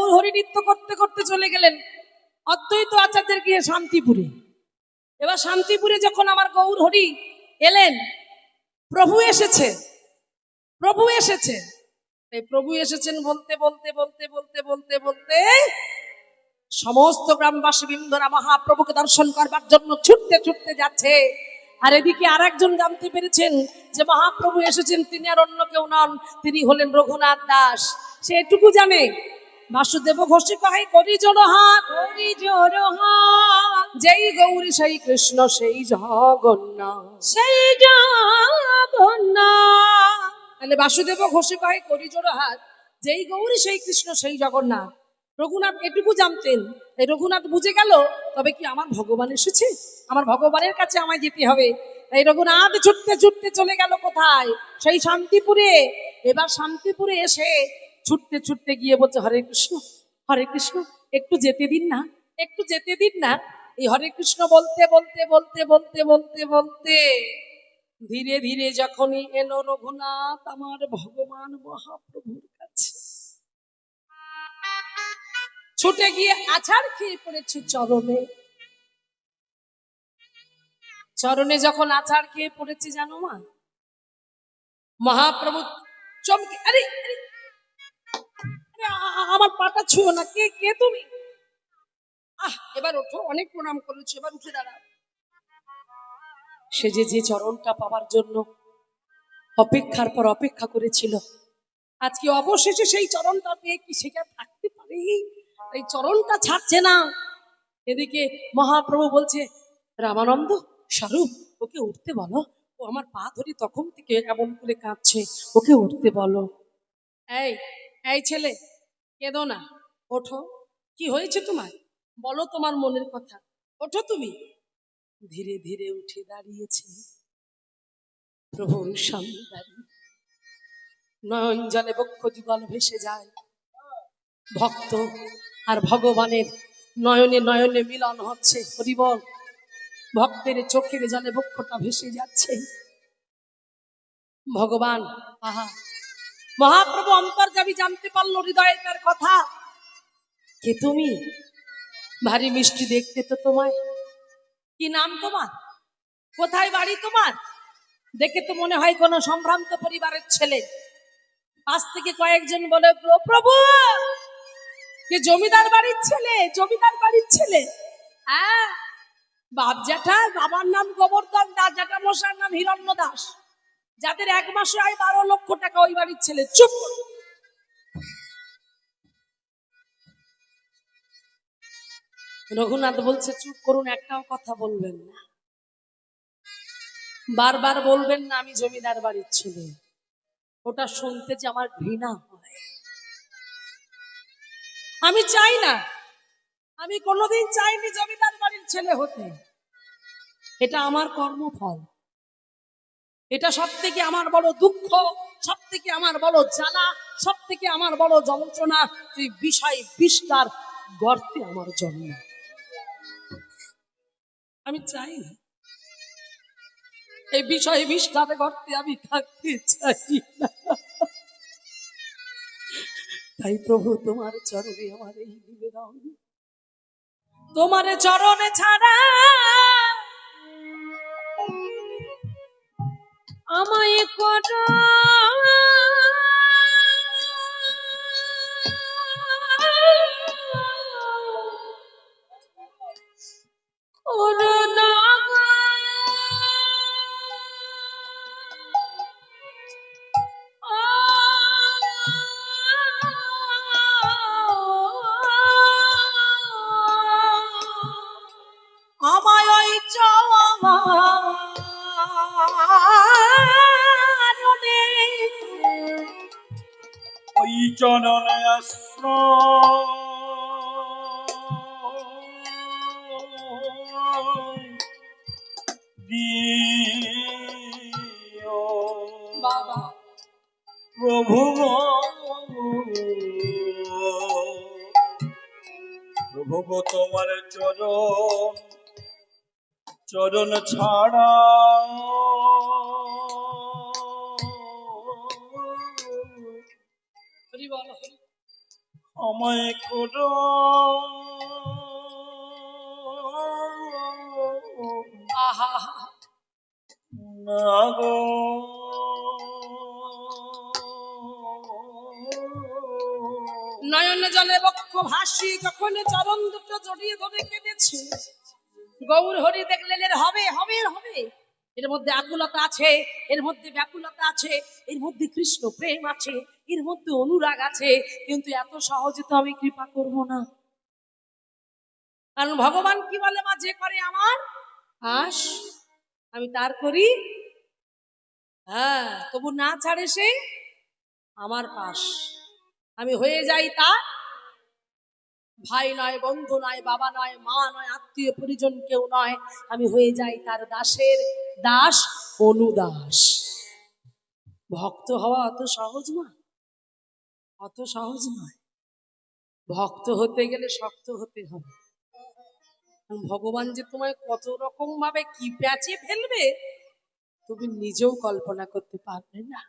গৌর হরি নৃত্য করতে করতে চলে গেলেন অদ্বৈত আচার্যের গিয়ে শান্তিপুরে। এবার শান্তিপুরে যখন আমার গৌর হরি এলেন, প্রভু এসেছে, প্রভু এসেছে, এই প্রভু এসেছেন বলতে বলতে বলতে বলতে বলতে বলতে সমস্ত গ্রামবাসী বৃন্দরা মহাপ্রভুকে দর্শন করবার জন্য ছুটতে ছুটতে যাচ্ছে। আর এদিকে আর একজন জানতে পেরেছেন যে মহাপ্রভু এসেছেন, তিনি আর অন্য কেউ নন, তিনি হলেন রঘুনাথ দাস। সে এটুকু জানে, বাসুদেব ঘোষে কহে করি জোড় হাত, করি জোড় হাত, যেই গৌরী সেই কৃষ্ণ সেই জগন্নাথ, সেই জগন্নাথ। তাহলে বাসুদেব ঘোষে কহে করি জোড় হাত, যেই গৌরী সেই কৃষ্ণ সেই জগন্নাথ। রঘুনাথ এটুকু জানতেন। এই রঘুনাথ বুঝে গেল তবে কি আমার ভগবান এসেছে, আমার ভগবানের কাছে আমায় যেতে হবে। এই রঘুনাথ ছুটতে ছুটতে চলে গেল কোথায়, সেই শান্তিপুরে। এবার শান্তিপুরে এসে ছুটতে ছুটতে গিয়ে বলছে হরে কৃষ্ণ, হরে কৃষ্ণ, একটু যেতে দিন না, একটু যেতে দিন না। এই হরে কৃষ্ণ বলতে বলতে বলতে বলতে বলতে বলতে ধীরে ধীরে যখনই এলো রঘুনাথ আমার ভগবান মহাপ্রভুর কাছে, ছুটে গিয়ে আছাড় খেয়ে পড়েছে চরণে। চরণে যখন আছাড় খেয়ে পড়েছে জানো মা, মহাপ্রভু চমকে, আরে আমার পাটা ছুঁয়ো না, কে কে তুমি? এবার ওঠো, অনেক প্রণাম করেছো, এবার উঠে দাঁড়াও। সে যে চরণটা পাবার জন্য অপেক্ষার পর অপেক্ষা করেছিল, আজকে অবশেষে সেই চরণটা পেয়ে কি সেটা থাকতে পারে? এই চরণটা ছাড়ছে না। এদিকে মহাপ্রভু বলছে রামানন্দ স্বরূপ, ওকে উঠতে বলো, ও আমার পা ধরে তখন থেকে এমন করে কাঁদছে, ওকে উঠতে বলো। এই এই ছেলে, কেঁদো না, ওঠো, কি হয়েছে তোমার, বলো তোমার মনের কথা, ওঠো তুমি। ধীরে ধীরে উঠে দাঁড়িয়েছে প্রভুর সামনে দাঁড়িয়ে, নয়ন জলে বক্ষ যুগল ভেসে যায়। ভক্ত আর ভগবানের নয়নে নয়নে মিলন হচ্ছে, হরিবল। ভক্তের চোখের জলে বক্ষটা ভেসে যাচ্ছে। ভগবান, আহা, মহাপ্রভু অন্তর্যামী জানতে পারলো হৃদয়ের তার কথা। কে তুমি? ভারী মিষ্টি দেখতে তো তোমায়। কি নাম তোমার? কোথায় বাড়ি তোমার? দেখে তো মনে হয় কোনো সম্ভ্রান্ত পরিবারের ছেলে। পাশ থেকে কয়েকজন বলে প্রভু, কে জমিদার বাড়ির ছেলে, জমিদার বাড়ির ছেলে। হ্যাঁ, বাপ জ্যাঠা, বাবার নাম গোবর্ধন দাস, জ্যাঠা মশার নাম হিরণ্য দাস, যাদের এক মাসে আয় 12 লক্ষ টাকা, ওই বাড়ির ছেলে। চুপ। রঘুনাথ বলছে চুপ করুন, একটাও কথা বলবেন না, বারবার বলবেন না আমি জমিদার বাড়ির ছেলে। ওটা শুনতে যে আমার ঘৃণা হয়। আমি চাই না, আমি কোনোদিন চাইনি জমিদার বাড়ির ছেলে হতে। এটা আমার কর্মফল, এটা সব থেকে আমার বড় দুঃখ, সব থেকে আমার বড় জ্বালা, সব থেকে আমার বড় যন্ত্রণা। তুই বিষয় বিস্তার গর্তে আমার জন্ম, আমি চাই না এই বিষয় বিস্তার গর্তে আমি থাকতে চাই না। তাই প্রভু তোমার চরণে আমার এই নিবেদন, তোমার চরণে ছাড়া আমায় করো করুণা। আমায় ওই চরণে, ওই চরণে আশ্রয় দিও বাবা। প্রভু, প্রভু গো তোমার চরণ ছাড়া আমায় করো আহা, না গো। নয়ন জলে বক্ষ ভাসি যখন চরণ দুটো জড়িয়ে ধরে কেঁদেছে, গৌর হরি দেখলেন এর হবে হবে এর হবে, এর মধ্যে আকুলতা আছে, এর মধ্যে ব্যাকুলতা আছে, এর মধ্যে কৃষ্ণ প্রেম আছে, এর মধ্যে অনুরাগ আছে, কিন্তু এত সহজে তো আমি কৃপা করব না। কারণ ভগবান কি বলে, মা যে করে আমার আস আমি তার করি, হ্যাঁ তবু না ছাড়ে সে আমার পাশ। আমি হয়ে যাই তার ভাই নয়, বন্ধু নয়, বাবা নয়, মা নয়, আত্মীয় পরিজন কেউ নয়, আমি হয়ে যাই তার দাসের দাস, অনুদাস। ভক্ত হওয়া অত সহজ না, অত সহজ নয়। ভক্ত হতে গেলে শক্ত হতে হবে। ভগবান যে তোমায় কত রকম ভাবে কি প্যাচে ফেলবে তুমি নিজেও কল্পনা করতে পারবে না।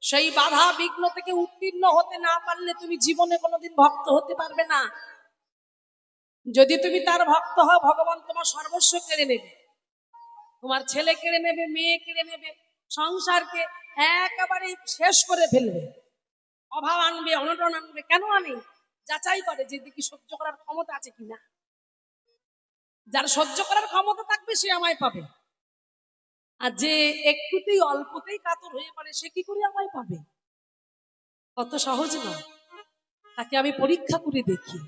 সেই বাধা বিঘ্ন থেকে উত্তীর্ণ হতে না পারলে তুমি জীবনে কোনোদিন ভক্ত হতে পারবে না। যদি তুমি তার ভক্ত হও, ভগবান তোমার সর্বস্ব কেড়ে নেবে, তোমার ছেলে কেড়ে নেবে, মেয়ে কেড়ে নেবে, সংসারকে একেবারে শেষ করে ফেলবে, অভাব আনবে, অনটন আনবে। কেন আনে? যাচাই করে যে দেখি সহ্য করার ক্ষমতা আছে কিনা। যার সহ্য করার ক্ষমতা থাকবে সে আমায় পাবে, আর যে একটুতেই অল্পতেই কাতর হয়ে পড়ে সে কি করে আমায় পাবে? কত সহজ না, তাকে আমি পরীক্ষা করে দেখি।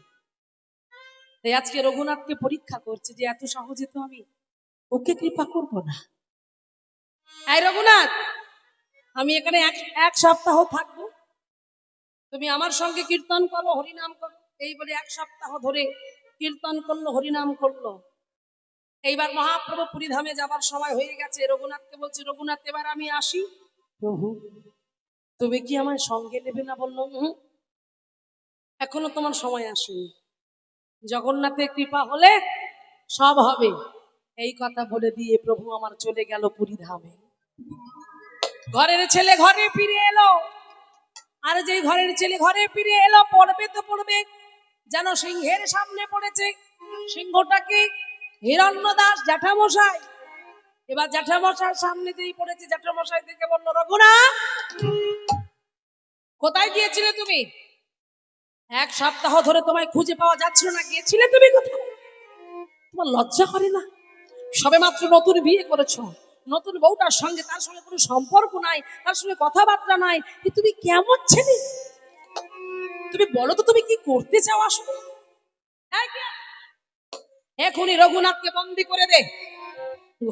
তাই আজকে রঘুনাথকে পরীক্ষা করছে যে এত সহজে তো আমি ওকে কৃপা করব না। এই রঘুনাথ, আমি এখানে এক সপ্তাহ থাকবো, তুমি আমার সঙ্গে কীর্তন করো, হরিনাম করো। এই বলে এক সপ্তাহ ধরে কীর্তন করলো, হরিনাম করলো। এইবার মহাপ্রভু পুরীধামে যাবার সময় হয়ে গেছে। রঘুনাথকে বলছে, রঘুনাথ এবার আমি আসি। প্রভু তুমি কি আমার সঙ্গে নেবে না? বললো এখনো তোমার সময় আসেনি, জগন্নাথের কৃপা হলে সব হবে। এই কথা বলে দিয়ে প্রভু আমার চলে গেল পুরীধামে। ঘরের ছেলে ঘরে ফিরে এলো, আর যেই ঘরের ছেলে ঘরে ফিরে এলো পড়বে তো পড়বে, যেন সিংহের সামনে পড়েছে। সিংহটাকে হিরণ্যদাস জ্যাঠামশাই। এবার জ্যাঠামশাইয়ের সামনে যেই পড়েছে, জ্যাঠামশাই থেকে বললো, রঘুনাথ কোথায় গিয়েছিলে তুমি? এক সপ্তাহ ধরে তোমায় খুঁজে পাওয়া যাচ্ছিল না, গিয়েছিলে তুমি কোথায়? তোমার লজ্জা করে না? সবে মাত্র নতুন বিয়ে করেছো, নতুন বউটার সঙ্গে, তার সঙ্গে কোনো সম্পর্ক নাই, তার সঙ্গে কথাবার্তা নাই, তুমি কেমন ছেলে? তুমি বলো তো তুমি কি করতে চাও আসলে? এখনই রঘুনাথকে বন্দি করে দে,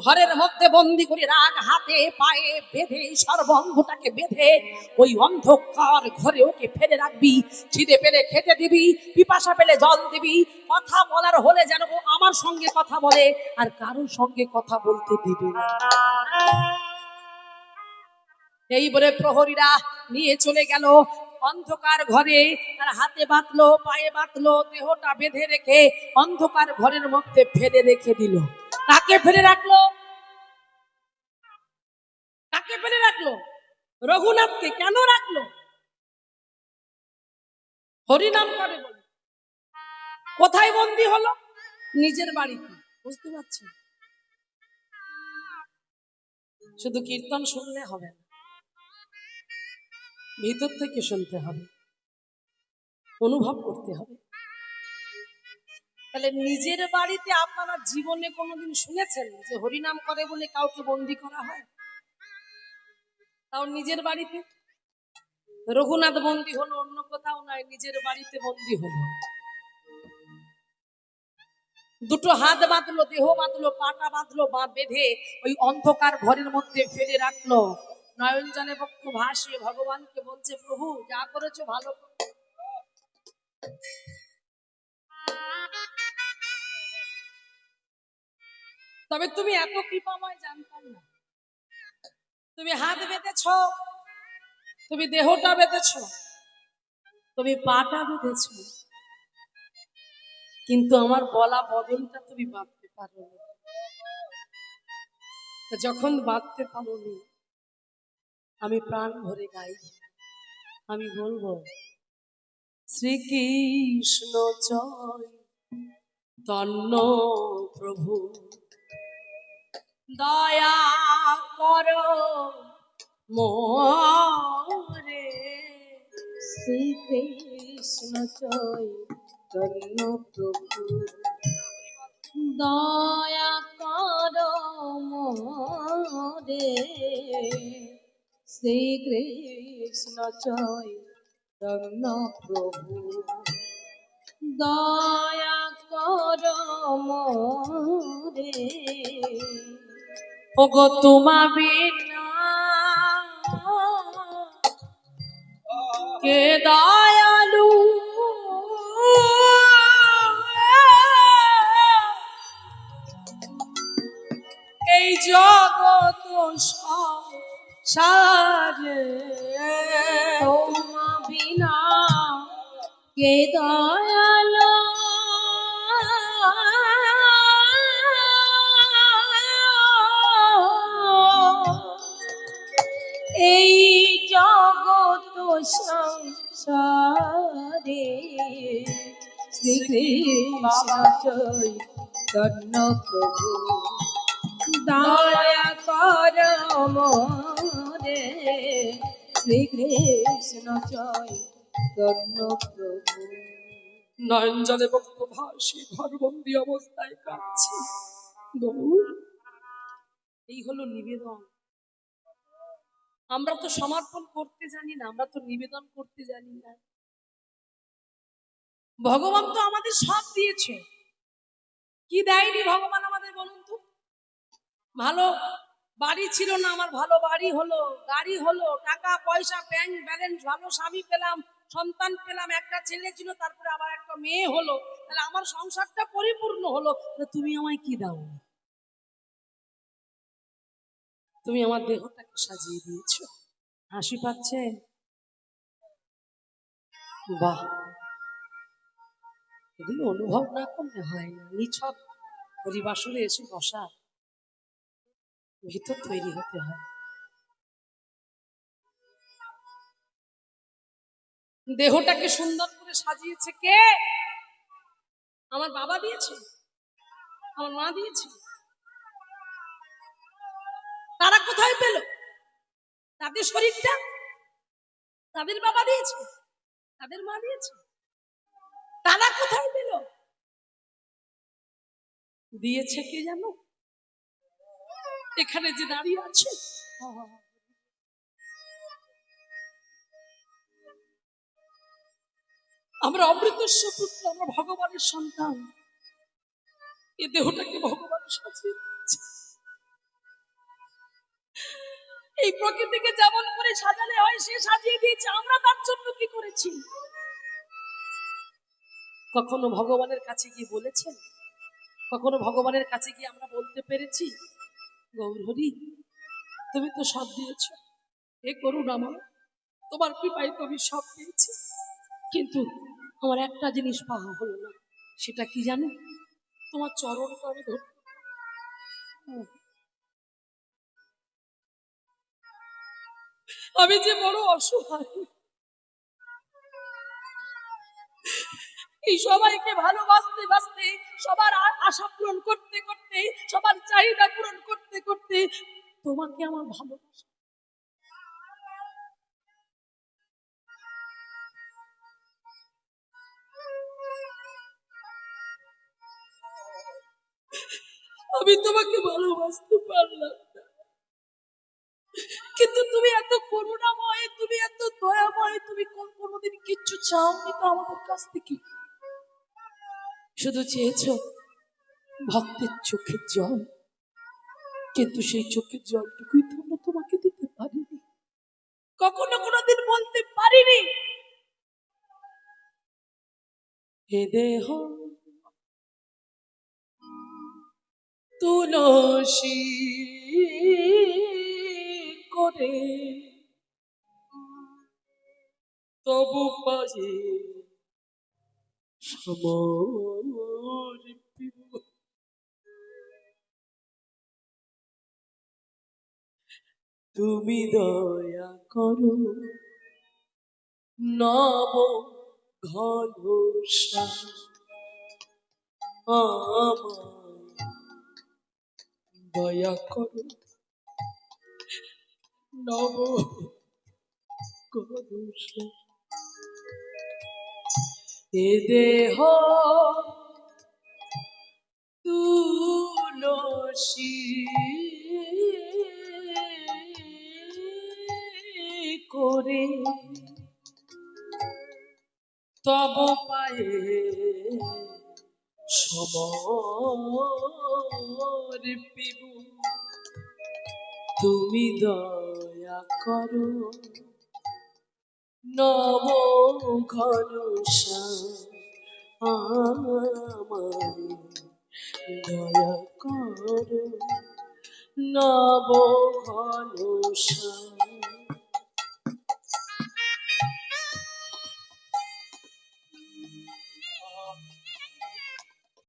ঘরের মধ্যে বন্দি করে রাগ, হাতে পায়ে বেঁধে, সর্বঙ্গটাকে বেঁধে ওই অন্ধকার ঘরে ওকে ফেলে রাখবি। খিদে পেলে খেতে দিবি, পিপাসা পেলে জল দিবি, কথা বলার হলে যেন ও আমার সঙ্গে কথা বলে, আর কারোর সঙ্গে কথা বলতে দিবি না। এই বলে প্রহরীরা নিয়ে চলে গেল অন্ধকার ঘরে, আর হাতে বাঁধলো, পায়ে বাঁধলো, দেহটা বেঁধে রেখে অন্ধকার ঘরের মধ্যে ফেলে রেখে দিল। কাকে ফেলে রাখলো? কাকে ফেলে রাখলো? রঘুনাথকে। কেন রাখলো? হরিনাম করে বলে। কোথায় বন্দী হলো? নিজের বাড়িতে। বুঝতে পারছেন? শুধু কীর্তন শুনলে হবে না, ভিতর থেকে শুনতে হবে, অনুভব করতে হবে। তাহলে নিজের বাড়িতে আপনারা জীবনে কোনোদিন শুনেছেন যে হরিনাম করে বলে কাউকে বন্দী করা হয়? তাও নিজের বাড়িতে। রঘুনাথ বন্দী হলো অন্য কোথাও নয়, নিজের বাড়িতে বন্দী হলো। দুটো হাত বাঁধলো, দেহ বাঁধলো, পাটা বাঁধলো, বেঁধে ওই অন্ধকার ঘরের মধ্যে ফেলে রাখলো। নয়ন জলে বক্ষ ভাসিয়ে ভগবানকে বলছে, প্রভু যা করেছো ভালো। তবে তুমি এত কৃপাময় জানতাম না। তুমি হাত বেঁধেছ, তুমি দেহটা বেঁধেছ, তুমি পাটা বেঁধেছ, কিন্তু আমার বলা বদলটা তুমি বাঁধতে পারো। যখন বাঁধতে পারোনি, আমি প্রাণ ভরে গাই, আমি বলবো শ্রীকৃষ্ণ জয় তন্ন প্রভু দয়া করো মোরে শ্রীকৃষ্ণ চৈতন্য প্রভু দয়া করো মোরে শ্রীকৃষ্ণ চৈতন্য প্রভু দয়া করো মোরে ওগো তোমা বিনা কে দয়ালু এই জগৎ সংসারে তোমা বিনা কে দয়ালো এই জগৎ সংসারে শ্রীকৃষ্ণ চৈতন্য প্রভু দয়া কর মোরে শ্রীকৃষ্ণ চৈতন্য প্রভু নয়ন জলে বক্ষ ভাসি ঘরবন্দি অবস্থায় কাঁদছি গৌর এই হলো নিবেদন। আমরা তো সমর্পণ করতে জানি না, আমরা তো নিবেদন করতে জানি না। ভগবান তো আমাদের সব দিয়েছে, কি দেয়নি ভগবান আমাদের বলুন তো? ভালো বাড়ি ছিল না, আমার ভালো বাড়ি হলো, গাড়ি হলো, টাকা পয়সা ব্যাংক ব্যালেন্স, ভালো স্বামী পেলাম, সন্তান পেলাম, একটা ছেলে ছিল, তারপরে আবার একটা মেয়ে হলো, তাহলে আমার সংসারটা পরিপূর্ণ হলো। তুমি আমায় কি দাও? তুমি আমার দেহটাকে সাজিয়ে দিয়েছো। হাসি পাচ্ছে? বাহ, এগুলো অনুভব না করলে হয় না। নিছক হরিবাসরে এসে বসা, ভিতর তৈরি হতে হয়। দেহটাকে সুন্দর করে সাজিয়েছে কে? আমার বাবা দিয়েছে, আমার মা দিয়েছে। তারা কোথায় পেল? তাদের শরীরটা তাদের বাবা দিয়েছে, তাদের মা দিয়েছে। তারা কোথায় পেল? দিয়েছে কে জানো? এখানে যে দাঁড়িয়ে আছে, আমরা অমৃতস্ব পুত্র, আমরা ভগবানের সন্তান। এ দেহটাকে ভগবান সাজিয়ে দিয়েছে। এই প্রকৃতিকে যেমন করে সাজালে হয় সে সাজিয়ে দিয়েছে, আমরা তার জন্য কি করেছি? কখনো ভগবানের কাছে গিয়ে বলেছেন? কখনো ভগবানের কাছে গিয়ে আমরা বলতে পেরেছি গৌর হরি তুমি তো সব দিয়েছ, এ করুন আমার, তোমার কৃপায় তো আমি সব পেয়েছি, কিন্তু আমার একটা জিনিস পাওয়া হলো না। সেটা কি জানো? তোমার চরণটা আমি ধরতে। আমি যে বড় অসহায়, এই সবাইকে ভালোবাসতে বাসতে, সবার আশা পূরণ করতে করতে, সবার চাহিদা পূরণ করতে করতে তোমাকে আমার ভালোবাসা। আমি তোমাকে ভালোবাসতে পারলাম না, কিন্তু তুমি এত করুণাময়, তুমি এত দয়াময়, তুমি কোনোদিন কিচ্ছু চাওনি তো আমাদের কাছ থেকে। শুধু চেয়েছো ভক্তের চোখের জল, কিন্তু সেই চোখের জলটুকুই তো আমরা তোমাকে দিতে পারিনি। কখনো কোনোদিন বলতে পারিনি এ দেহ তুলসী করে তবু পায়ে সমর্পিত। তুমি দয়া করো নব ঘনশ্যাম আমায় দয়া করো নব ঘনশ্যাম এ দেহ তুলসী করে তব পায়ে সমর্পিব তুমি দয়া করো নব ঘনশ্যাম আমায় দয়া করো নব ঘনশ্যাম